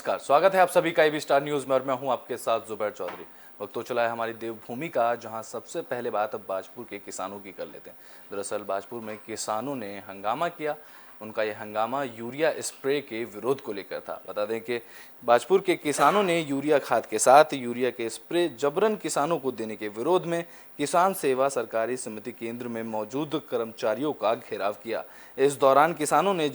नमस्कार, स्वागत है आप सभी का IB स्टार न्यूज में और मैं हूं आपके साथ जुबैर चौधरी। वक्त तो चला है हमारी देवभूमि का, जहां सबसे पहले बात अब बाजपुर के किसानों की कर लेते हैं। दरअसल बाजपुर में किसानों ने हंगामा किया। उनका यह हंगामा यूरिया स्प्रे के विरोध को लेकर था। बता दें कि बाजपुर के किसानों ने यूरिया खाद के साथ यूरिया के स्प्रे जबरन किसानों को देने के विरोध में किसान सेवा सरकारी समिति केंद्र में मौजूद कर्मचारियों का घेराव किया। इस दौरान किसानों ने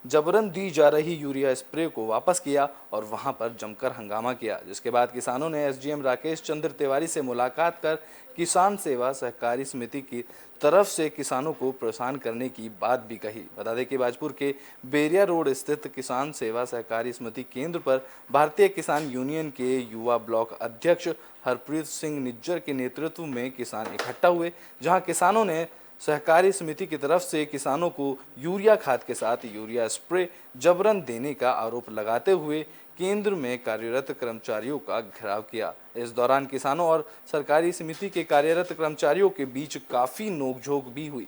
जबरन दी जा रही यूरिया स्प्रे को वापस किया और वहां पर जमकर हंगामा किया, जिसके बाद किसानों ने SDM राकेश चंद्र तिवारी से मुलाकात कर किसान सेवा सहकारी समिति की तरफ से किसानों को प्रोत्साहन करने की बात भी कही। बता दें कि बाजपुर के बेरिया रोड स्थित किसान सेवा सहकारी समिति केंद्र पर भारतीय किसान यूनियन के युवा ब्लॉक अध्यक्ष हरप्रीत सिंह निज्जर के नेतृत्व में किसान इकट्ठा हुए, जहाँ किसानों ने सहकारी समिति की तरफ से किसानों को यूरिया खाद के साथ यूरिया स्प्रे जबरन देने का आरोप लगाते हुए केंद्र में कार्यरत कर्मचारियों का घेराव किया। इस दौरान किसानों और सरकारी समिति के कार्यरत कर्मचारियों के बीच काफ़ी नोकझोंक भी हुई।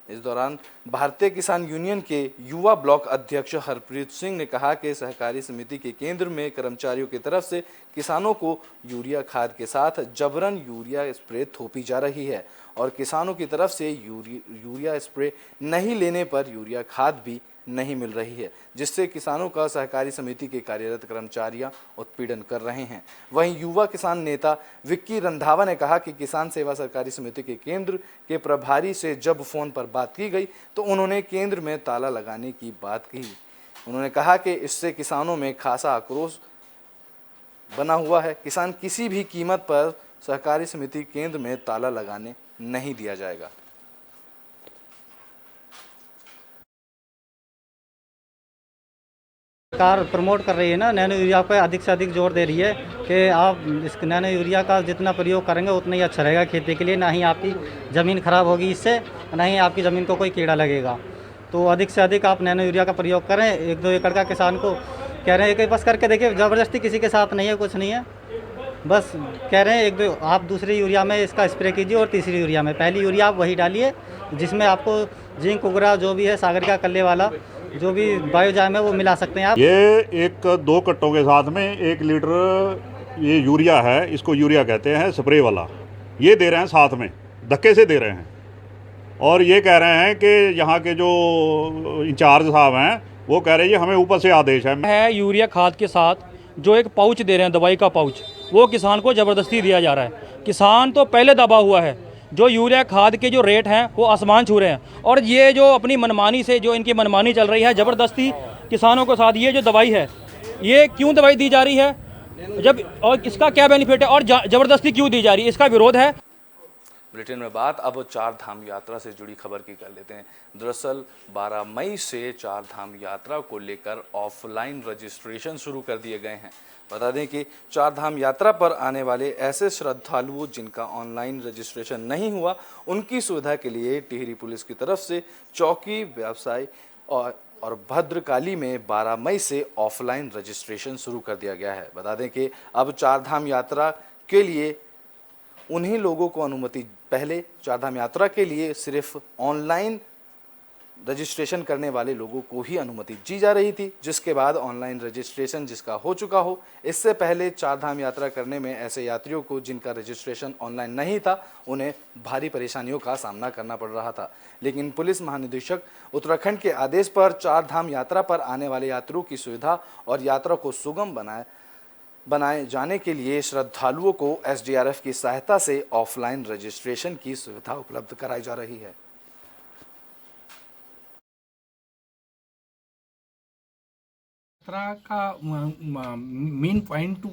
इस दौरान भारतीय किसान यूनियन के युवा ब्लॉक अध्यक्ष हरप्रीत सिंह ने कहा कि सहकारी समिति के केंद्र में कर्मचारियों की तरफ से किसानों को यूरिया खाद के साथ जबरन यूरिया स्प्रे थोपी जा रही है और किसानों की तरफ से यूरिया स्प्रे नहीं लेने पर यूरिया खाद भी नहीं मिल रही है, जिससे किसानों का सहकारी समिति के कार्यरत कर्मचारियां उत्पीड़न कर रहे हैं। वहीं युवा किसान नेता विक्की रंधावा ने कहा कि किसान सेवा सरकारी समिति के केंद्र के प्रभारी से जब फोन पर बात की गई तो उन्होंने केंद्र में ताला लगाने की बात कही। उन्होंने कहा कि इससे किसानों में खासा आक्रोश बना हुआ है। किसान किसी भी कीमत पर सहकारी समिति केंद्र में ताला लगाने नहीं दिया जाएगा। सरकार प्रमोट कर रही है ना, नैनो यूरिया पर अधिक से अधिक जोर दे रही है कि आप इस नैनो यूरिया का जितना प्रयोग करेंगे उतना ही अच्छा रहेगा खेती के लिए। ना ही आपकी ज़मीन खराब होगी इससे, ना ही आपकी ज़मीन को कोई कीड़ा लगेगा। तो अधिक से अधिक आप नैनो यूरिया का प्रयोग करें। 1-2 एकड़ का किसान को कह रहे हैं कि बस करके देखिए, ज़बरदस्ती किसी के साथ नहीं है, कुछ नहीं है। बस कह रहे हैं 1-2 आप दूसरी यूरिया में इसका स्प्रे कीजिए और तीसरी यूरिया में, पहली यूरिया आप वही डालिए जिसमें आपको जिंक उगरा जो भी है, सागरिका कल्ले वाला जो भी बायोजाइम है वो मिला सकते हैं आप। ये 1-2 कट्टों के साथ में 1 लीटर ये यूरिया है, इसको यूरिया कहते हैं स्प्रे वाला, ये दे रहे हैं साथ में, धक्के से दे रहे हैं। और ये कह रहे हैं कि यहाँ के जो इंचार्ज साहब हैं वो कह रहे हैं हमें ऊपर से आदेश है। यूरिया खाद के साथ जो एक पाउच दे रहे हैं, दवाई का पाउच, वो किसान को ज़बरदस्ती दिया जा रहा है। किसान तो पहले दबा हुआ है, जो यूरिया खाद के जो रेट हैं वो आसमान छू रहे हैं। और ये जो अपनी मनमानी से जो इनकी मनमानी चल रही है ज़बरदस्ती किसानों के साथ, ये जो दवाई है ये क्यों दवाई दी जा रही है जब, और इसका क्या बेनिफिट है और ज़बरदस्ती क्यों दी जा रही है, इसका विरोध है। बुलेटिन में बात अब 4 धाम यात्रा से जुड़ी खबर की कर लेते हैं। दरअसल 12 मई से 4 धाम यात्रा को लेकर ऑफलाइन रजिस्ट्रेशन शुरू कर दिए गए हैं। बता दें कि 4 धाम यात्रा पर आने वाले ऐसे श्रद्धालुओं जिनका ऑनलाइन रजिस्ट्रेशन नहीं हुआ, उनकी सुविधा के लिए टिहरी पुलिस की तरफ से चौकी, व्यवसाय और भद्रकाली में 12 मई से ऑफलाइन रजिस्ट्रेशन शुरू कर दिया गया है। बता दें कि अब 4 धाम यात्रा के लिए उन्हीं लोगों को अनुमति, पहले 4 धाम यात्रा के लिए सिर्फ ऑनलाइन रजिस्ट्रेशन करने वाले लोगों को ही अनुमति दी जा रही थी, जिसके बाद ऑनलाइन रजिस्ट्रेशन जिसका हो चुका हो। इससे पहले 4 धाम यात्रा करने में ऐसे यात्रियों को जिनका रजिस्ट्रेशन ऑनलाइन नहीं था, उन्हें भारी परेशानियों का सामना करना पड़ रहा था। लेकिन पुलिस महानिदेशक उत्तराखंड के आदेश पर 4 धाम यात्रा पर आने वाले यात्रियों की सुविधा और यात्रा को सुगम बनाए जाने के लिए श्रद्धालुओं को SDRF की सहायता से ऑफलाइन रजिस्ट्रेशन की सुविधा उपलब्ध कराई जा रही है। यात्रा का मेन पॉइंट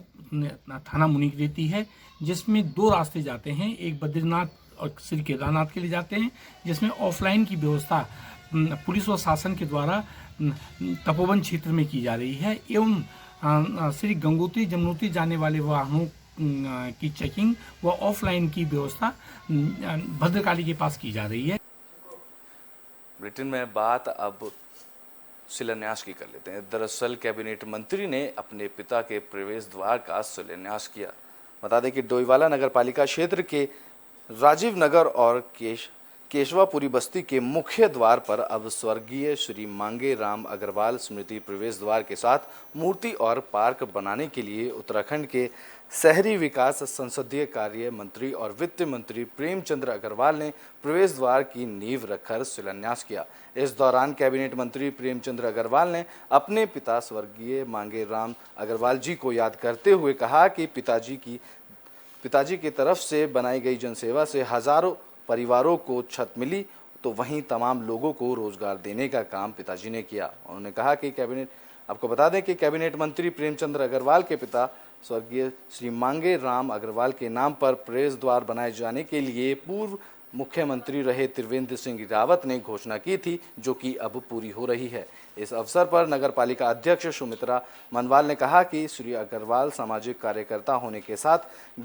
थाना मुनिकृति है, जिसमें 2 रास्ते जाते हैं। एक बद्रीनाथ और श्री केदारनाथ के लिए जाते हैं, जिसमें ऑफलाइन की व्यवस्था पुलिस और शासन के द्वारा तपोवन क्षेत्र में की जा रही है। एवं श्री गंगोत्री जमुनोत्री जाने वाले वाहनों की चेकिंग व ऑफलाइन की व्यवस्था भद्रकाली के पास की जा रही है। ब्रिटेन में बात अब शिलान्यास की कर लेते हैं। दरअसल कैबिनेट मंत्री ने अपने पिता के प्रवेश द्वार का शिलान्यास किया। बता दें कि डोईवाला नगर पालिका क्षेत्र के राजीव नगर और केशवापुरी बस्ती के मुख्य द्वार पर अब स्वर्गीय श्री मांगे राम अग्रवाल स्मृति प्रवेश द्वार के साथ मूर्ति और पार्क बनाने के लिए उत्तराखंड के शहरी विकास संसदीय कार्य मंत्री और वित्त मंत्री प्रेमचंद्र अग्रवाल ने प्रवेश द्वार की नींव रखकर शिलान्यास किया। इस दौरान कैबिनेट मंत्री प्रेमचंद्र अग्रवाल ने अपने पिता स्वर्गीय मांगे राम अग्रवाल जी को याद करते हुए कहा कि पिताजी की तरफ से बनाई गई जनसेवा से हजारों परिवारों को छत मिली, तो वहीं तमाम लोगों को रोजगार देने का काम पिताजी ने किया। उन्होंने कहा कि आपको बता दें कि कैबिनेट मंत्री प्रेमचंद्र अग्रवाल के पिता स्वर्गीय श्री मांगे राम अग्रवाल के नाम पर प्रवेश द्वार बनाए जाने के लिए पूर्व मुख्यमंत्री रहे त्रिवेंद्र सिंह रावत ने घोषणा की थी, जो कि अब पूरी हो रही है। इस अवसर पर नगर पालिका अध्यक्ष सुमित्रा मनवाल ने कहा कि श्री अग्रवाल सामाजिक कार्यकर्ता होने के साथ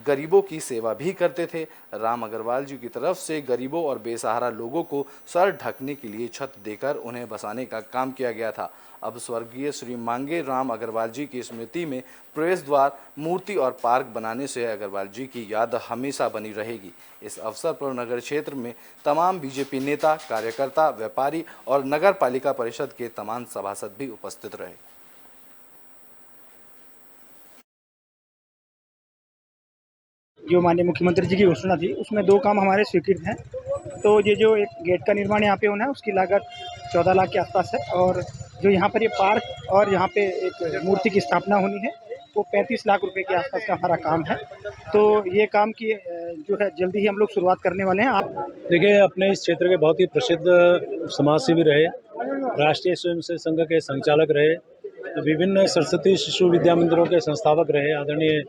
गरीबों की सेवा भी करते थे। राम अग्रवाल जी की तरफ से गरीबों और बेसहारा लोगों को सर ढकने के लिए छत देकर उन्हें बसाने का काम किया गया था। अब स्वर्गीय श्री मांगे राम अग्रवाल जी की स्मृति में प्रवेश द्वार, मूर्ति और पार्क बनाने से अग्रवाल जी की याद हमेशा बनी रहेगी। इस अवसर पर नगर क्षेत्र में तमाम बीजेपी नेता, कार्यकर्ता, व्यापारी और नगर पालिका परिषद के तमाम सभासद भी उपस्थित रहे। जो माननीय मुख्यमंत्री जी की घोषणा थी उसमें 2 काम हमारे स्वीकृत हैं। तो ये जो एक गेट का निर्माण यहाँ पे होना है उसकी लागत 14 लाख के आसपास है, और जो यहाँ पर ये पार्क और यहाँ पे एक मूर्ति की स्थापना होनी है वो 35 लाख रुपए के आसपास का हमारा काम है। तो ये काम की जो है जल्दी ही हम लोग शुरुआत करने वाले हैं। आप देखिए, अपने इस क्षेत्र के बहुत ही प्रसिद्ध समाजसेवी रहे, राष्ट्रीय स्वयंसेवक संघ के संचालक रहे, विभिन्न सरस्वती शिशु विद्या मंदिरों के संस्थापक रहे आदरणीय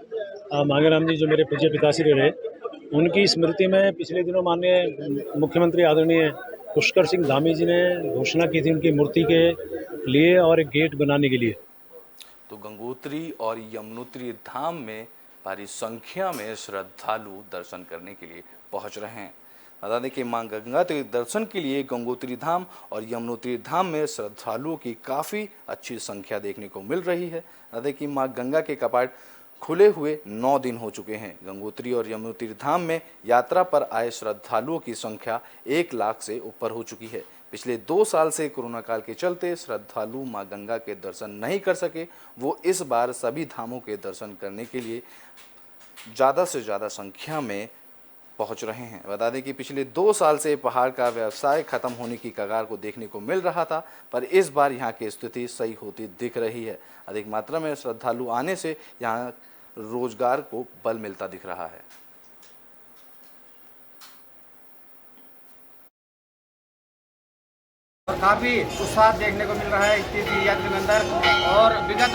मांगेराम जी, जो मेरे पूज्य पिताश्री रहे। उनकी स्मृति में पिछले दिनों माननीय मुख्यमंत्री आदरणीय पुष्कर सिंह धामी जी ने घोषणा की थी उनकी मूर्ति के लिए और एक गेट बनाने के लिए। तो गंगोत्री और यमुनोत्री धाम में भारी संख्या में श्रद्धालु दर्शन करने के लिए पहुंच रहे हैं। बता दें कि मां गंगा के दर्शन के लिए गंगोत्री धाम और यमुनोत्री धाम में श्रद्धालुओं की काफ़ी अच्छी संख्या देखने को मिल रही है। बता दें कि मां गंगा के कपाट खुले हुए 9 दिन हो चुके हैं। गंगोत्री और यमुनोत्री धाम में यात्रा पर आए श्रद्धालुओं की संख्या 1 लाख से ऊपर हो चुकी है। पिछले 2 साल से कोरोना काल के चलते श्रद्धालु मां गंगा के दर्शन नहीं कर सके। वो इस बार सभी धामों के दर्शन करने के लिए ज़्यादा से ज़्यादा संख्या में पहुंच रहे हैं। बता दें कि पिछले 2 साल से पहाड़ का व्यवसाय खत्म होने की कगार को देखने को मिल रहा था, पर इस बार यहाँ की स्थिति सही होती दिख रही है। अधिक मात्रा में श्रद्धालु आने से यहाँ रोजगार को बल मिलता दिख रहा है। और काफ़ी उत्साह देखने को मिल रहा है इस तीर्थ यात्रा के अंदर। और विगत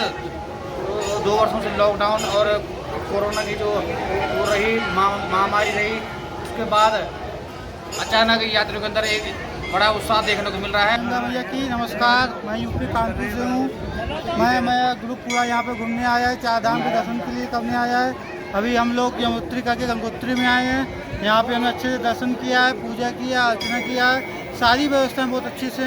2 वर्षों से लॉकडाउन और कोरोना की जो हो रही महामारी रही, उसके बाद अचानक यात्रियों के अंदर एक बड़ा उत्साह देखने को मिल रहा है। गंगा मैया की नमस्कार। मैं यूपी कानपुर से हूँ। मैं ग्रुप पूरा यहाँ पे घूमने आया है, 4 धाम के दर्शन के लिए करने आया है। अभी हम लोग यमुनोत्री करके गंगोत्री में आए हैं। यहाँ पे हमने अच्छे से दर्शन किया है, पूजा किया, अर्चना किया है, सारी व्यवस्थाएं बहुत अच्छी से।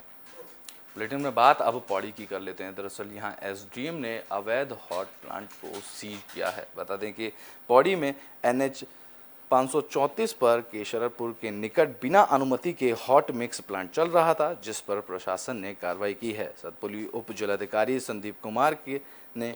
बुलेटिन में बात अब पौड़ी की कर लेते हैं। दरअसल यहाँ एसडीएम ने अवैध हॉट प्लांट को सीज किया है। बता दें कि पौड़ी में NH 534 पर केशरपुर के निकट बिना अनुमति के हॉट मिक्स प्लांट चल रहा था, जिस पर प्रशासन ने कार्रवाई की है। सतपुली उप जिलाधिकारी संदीप कुमार ने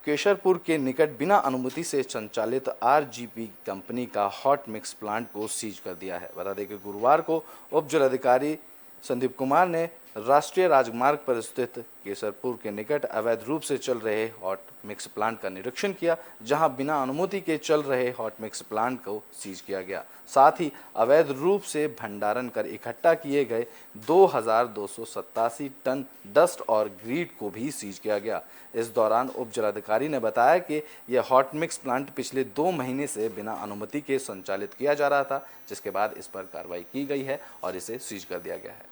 केशरपुर के निकट बिना अनुमति से संचालित RGP कंपनी का हॉट मिक्स प्लांट को सीज कर दिया है। बता दें कि गुरुवार को उप जिलाधिकारी संदीप कुमार ने राष्ट्रीय राजमार्ग पर स्थित केसरपुर के निकट अवैध रूप से चल रहे हॉट मिक्स प्लांट का निरीक्षण किया, जहां बिना अनुमति के चल रहे हॉट मिक्स प्लांट को सीज किया गया। साथ ही अवैध रूप से भंडारण कर इकट्ठा किए गए 2287 टन डस्ट और ग्रीड को भी सीज किया गया। इस दौरान उप जिलाधिकारी ने बताया कि यह हॉट मिक्स प्लांट पिछले 2 महीने से बिना अनुमति के संचालित किया जा रहा था, जिसके बाद इस पर कार्रवाई की गई है और इसे सीज कर दिया गया है।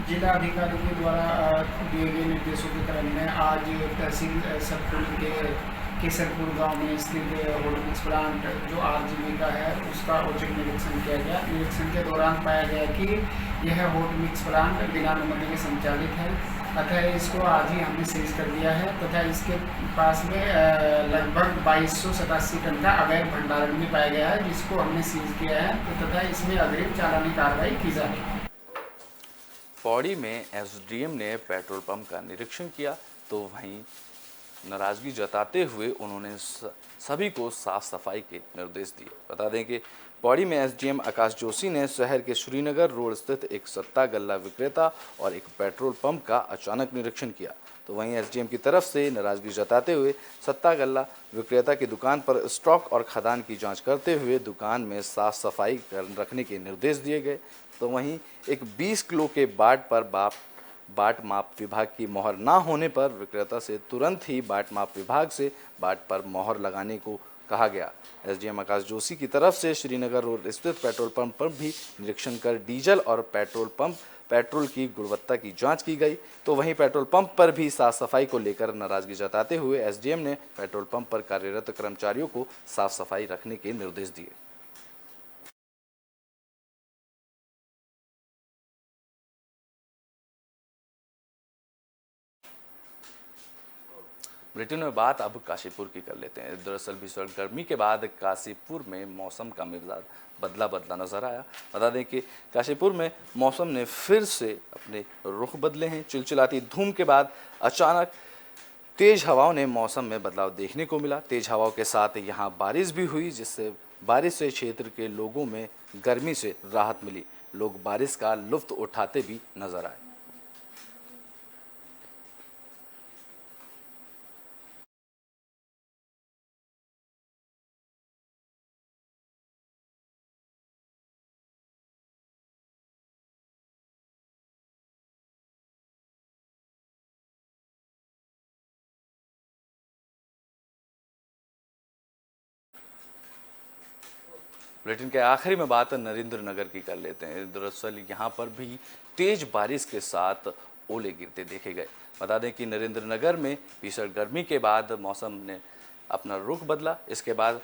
जिला अधिकारी के द्वारा दिए गए निर्देशों के क्रम में आज तहसील सतपुली के केसरपुर गांव में स्थित हॉट मिक्स प्लांट जो RGP का है उसका औचक निरीक्षण किया गया। निरीक्षण के दौरान पाया गया कि यह हॉट मिक्स प्लांट बिना अनुमति के संचालित है। तथा इसको आज ही हमने सीज कर दिया है तथा इसके पास में लगभग 2287 टन का अवैध भंडारण भी पाया गया है, जिसको हमने सीज किया है तथा इसमें अग्रिम चालानी कार्रवाई की जा रही है। पौड़ी में एसडीएम ने पेट्रोल पंप का निरीक्षण किया तो वहीं नाराजगी जताते हुए उन्होंने सभी को साफ सफाई के निर्देश दिए। बता दें कि पौड़ी में एसडीएम आकाश जोशी ने शहर के श्रीनगर रोड स्थित एक सट्टा गल्ला विक्रेता और एक पेट्रोल पंप का अचानक निरीक्षण किया तो वहीं एसडीएम की तरफ से नाराजगी जताते हुए सट्टा गल्ला विक्रेता की दुकान पर स्टॉक और खदान की जांच करते हुए दुकान में साफ सफाई रखने के निर्देश दिए गए। तो वहीं एक 20 किलो के बाट माप विभाग की मोहर ना होने पर विक्रेता से तुरंत ही बाट माप विभाग से बाट पर मोहर लगाने को कहा गया। एसडीएम आकाश जोशी की तरफ से श्रीनगर रोड स्थित पेट्रोल पंप पर भी निरीक्षण कर डीजल और पेट्रोल की गुणवत्ता की जांच की गई तो वहीं पेट्रोल पंप पर भी साफ सफाई को लेकर नाराजगी जताते हुए एसडीएम ने पेट्रोल पंप पर कार्यरत कर्मचारियों को साफ सफाई रखने के निर्देश दिए। बुलेटिन में बात अब काशीपुर की कर लेते हैं। दरअसल भीषण गर्मी के बाद काशीपुर में मौसम का मिजाज बदला नजर आया। बता दें कि काशीपुर में मौसम ने फिर से अपने रुख बदले हैं। चिलचिलाती धूम के बाद अचानक तेज हवाओं ने मौसम में बदलाव देखने को मिला। तेज हवाओं के साथ यहां बारिश भी हुई, जिससे बारिश से क्षेत्र के लोगों में गर्मी से राहत मिली। लोग बारिश का लुत्फ उठाते भी नजर आए। बुलेटिन के आखिरी में बात नरेंद्र नगर की कर लेते हैं। दरअसल यहाँ पर भी तेज बारिश के साथ ओले गिरते देखे गए। बता दें कि नरेंद्र नगर में भीषण गर्मी के बाद मौसम ने अपना रुख बदला। इसके बाद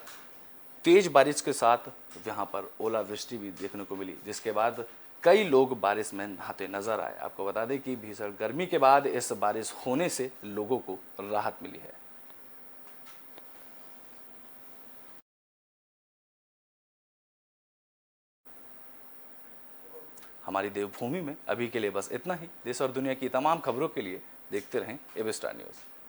तेज बारिश के साथ यहाँ पर ओलावृष्टि भी देखने को मिली, जिसके बाद कई लोग बारिश में नहाते नजर आए। आपको बता दें कि भीषण गर्मी के बाद इस बारिश होने से लोगों को राहत मिली है। हमारी देवभूमि में अभी के लिए बस इतना ही। देश और दुनिया की तमाम खबरों के लिए देखते रहें एबी स्टार न्यूज़।